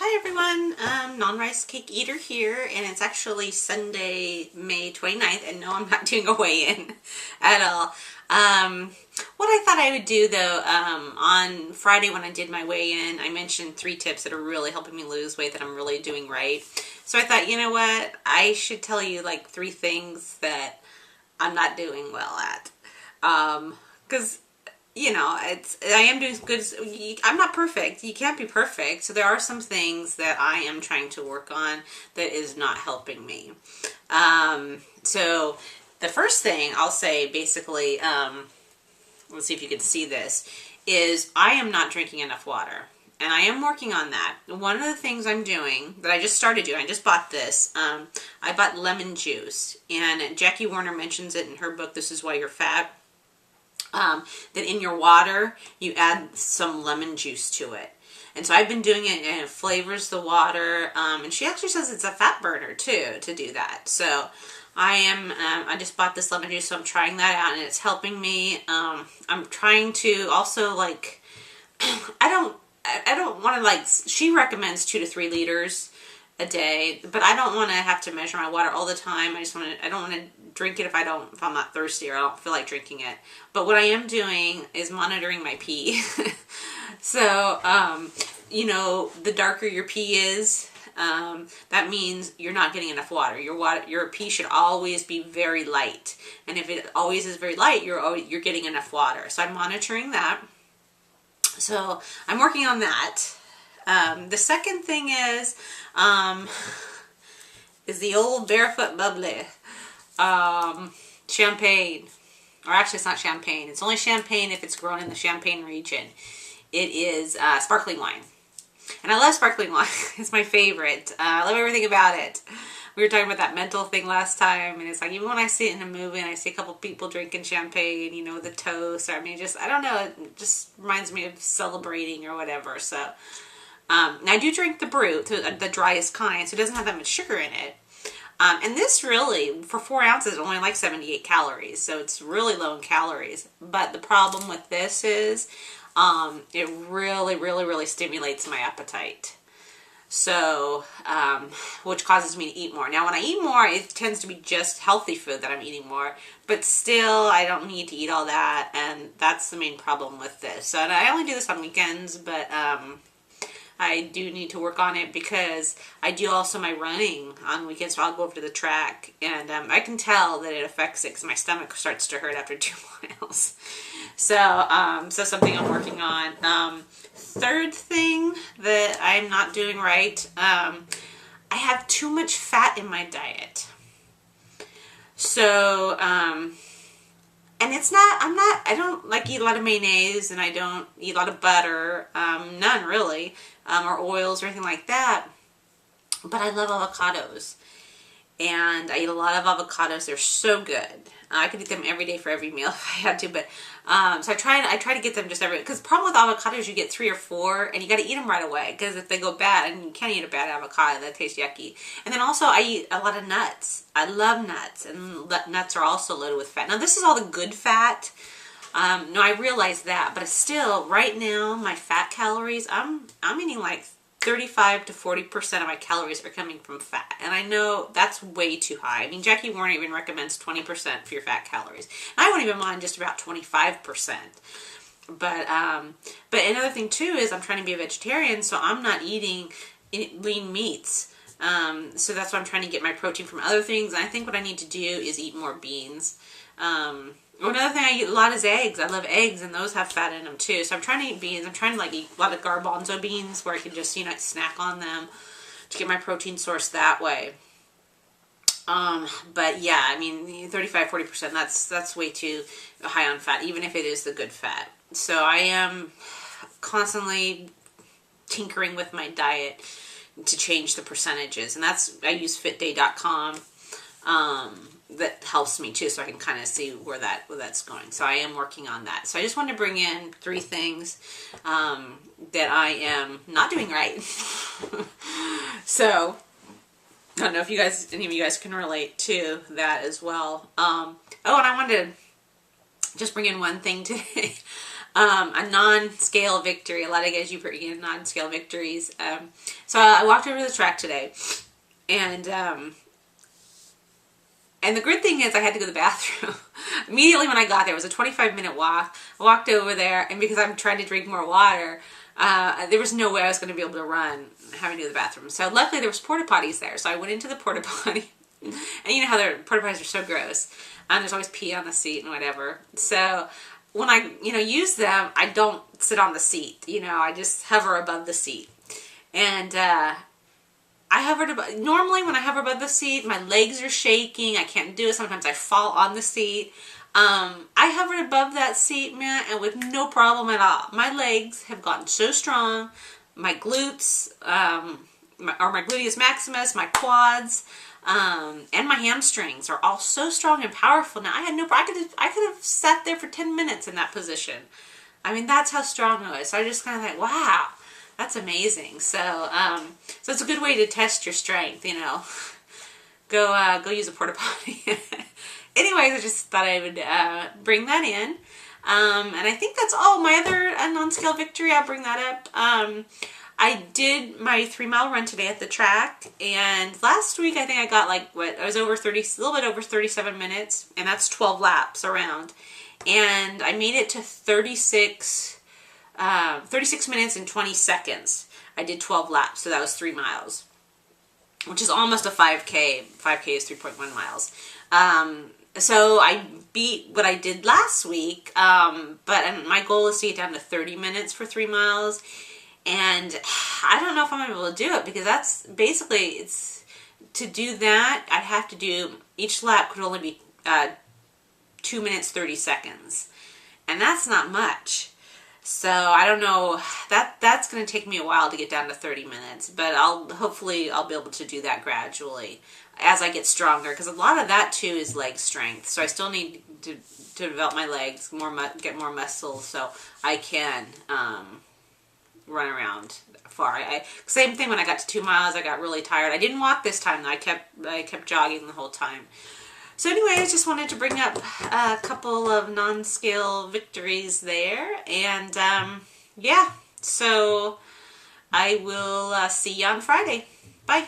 Hi everyone, Non-Rice Cake Eater here, and it's actually Sunday, May 29th, and no, I'm not doing a weigh-in at all. What I thought I would do though, on Friday when I did my weigh-in, I mentioned 3 tips that are really helping me lose weight that I'm really doing right. So I thought, you know what, I should tell you like 3 things that I'm not doing well at. Because you know, I am doing good. I'm not perfect. You can't be perfect. So there are some things that I am trying to work on that is not helping me. So the first thing I'll say basically, let's see if you can see this, is I am not drinking enough water. And I am working on that. One of the things I'm doing, that I just started doing, I just bought this, I bought lemon juice. And Jackie Warner mentions it in her book, This Is Why You're Fat. That in your water, you add some lemon juice to it. And so I've been doing it, and it flavors the water. And she actually says it's a fat burner too, to do that. So I just bought this lemon juice, so I'm trying that out, and it's helping me. I'm trying to also, like, I don't want to, like, she recommends 2 to 3 liters a day, but I don't want to have to measure my water all the time. I don't want to drink it if I'm not thirsty or I don't feel like drinking it. But what I am doing is monitoring my pee. So, you know, the darker your pee is, that means you're not getting enough water. Your pee should always be very light. And if it always is very light, you're getting enough water. So I'm monitoring that. So I'm working on that. The second thing is the old barefoot bubbly. Champagne. Or actually, it's not champagne. It's only champagne if it's grown in the Champagne region. It is sparkling wine. And I love sparkling wine. It's my favorite. I love everything about it. We were talking about that mental thing last time, and it's like, even when I see it in a movie and I see a couple people drinking champagne, you know, the toast, or I mean, I don't know, it just reminds me of celebrating or whatever. So, I do drink the brut, the driest kind, so it doesn't have that much sugar in it. And this really, for 4 ounces, only like 78 calories, so it's really low in calories. But the problem with this is, it really, really, really stimulates my appetite. So, which causes me to eat more. Now, when I eat more, it tends to be just healthy food that I'm eating more. But still, I don't need to eat all that, and that's the main problem with this. So, and I only do this on weekends, but I do need to work on it because I do also my running on weekends, so I'll go over to the track, and I can tell that it affects it because my stomach starts to hurt after 2 miles. So, so something I'm working on. Third thing that I'm not doing right, I have too much fat in my diet. So, and it's not, I don't like eat a lot of mayonnaise, and I don't eat a lot of butter, none really, or oils or anything like that, but I love avocados, and I eat a lot of avocados. They're so good. I could eat them every day for every meal if I had to, but, so I try to get them just because the problem with avocados, you get 3 or 4, and you got to eat them right away, because if they go bad, and you can't eat a bad avocado, that tastes yucky. And then also, I eat a lot of nuts. I love nuts, and nuts are also loaded with fat. Now, this is all the good fat. No, I realize that, but still, right now, my fat calories, I'm eating like 35 to 40% of my calories are coming from fat. And I know that's way too high. I mean, Jackie Warner even recommends 20% for your fat calories. I wouldn't even mind just about 25%. But another thing too is I'm trying to be a vegetarian, so I'm not eating lean meats. So that's why I'm trying to get my protein from other things. And I think what I need to do is eat more beans. Another thing I eat a lot is eggs. I love eggs, and those have fat in them too. So I'm trying to eat beans. I'm trying to like eat a lot of garbanzo beans where I can just, you know, snack on them to get my protein source that way. But yeah, I mean, 35-40%, that's way too high on fat, even if it is the good fat. So I am constantly tinkering with my diet to change the percentages, and I use fitday.com. That helps me too, so I can kind of see where that's going. So I am working on that. So I just wanted to bring in 3 things that I am not doing right. So I don't know if any of you guys can relate to that as well. Oh, and I wanted to just bring in one thing today. a non-scale victory. A lot of guys, you get non-scale victories. So I walked over to the track today, and the good thing is I had to go to the bathroom. Immediately when I got there, it was a 25-minute walk. I walked over there, and because I'm trying to drink more water, there was no way I was going to be able to run having to go to the bathroom. So luckily there was porta potties there. So I went into the porta potty. And you know how their porta potties are so gross. There's always pee on the seat and whatever. So when I, use them, I don't sit on the seat. I just hover above the seat. And I hovered above. Normally when I hover above the seat, my legs are shaking. I can't do it. Sometimes I fall on the seat. I hovered above that seat, man, and with no problem at all. My legs have gotten so strong. My glutes, my gluteus maximus, my quads, and my hamstrings are all so strong and powerful now. I could have sat there for 10 minutes in that position. I mean, that's how strong I was. So I just kind of like, wow, that's amazing. So, so it's a good way to test your strength, Go use a porta potty. Anyways, I just thought I would bring that in. And I think that's all. My other non-scale victory, I'll bring that up. I did my 3-mile run today at the track, and last week I think I got I was over 30, a little bit over 37 minutes, and that's 12 laps around. And I made it to 36 minutes and 20 seconds. I did 12 laps, so that was 3 miles, which is almost a 5K. 5K is 3.1 miles. So I beat what I did last week, but my goal is to get down to 30 minutes for 3 miles. And I don't know if I'm going to be able to do it, because that's basically, to do that, I'd have to do, each lap could only be 2 minutes 30 seconds. And that's not much. So I don't know, that's going to take me a while to get down to 30 minutes, but hopefully I'll be able to do that gradually as I get stronger, because a lot of that too is leg strength. So I still need to develop my legs, get more muscle, so I can run around far. Same thing when I got to 2 miles, I got really tired. I didn't walk this time though. I kept jogging the whole time. So anyway, I just wanted to bring up a couple of non-scale victories there. And yeah, so I will see you on Friday. Bye.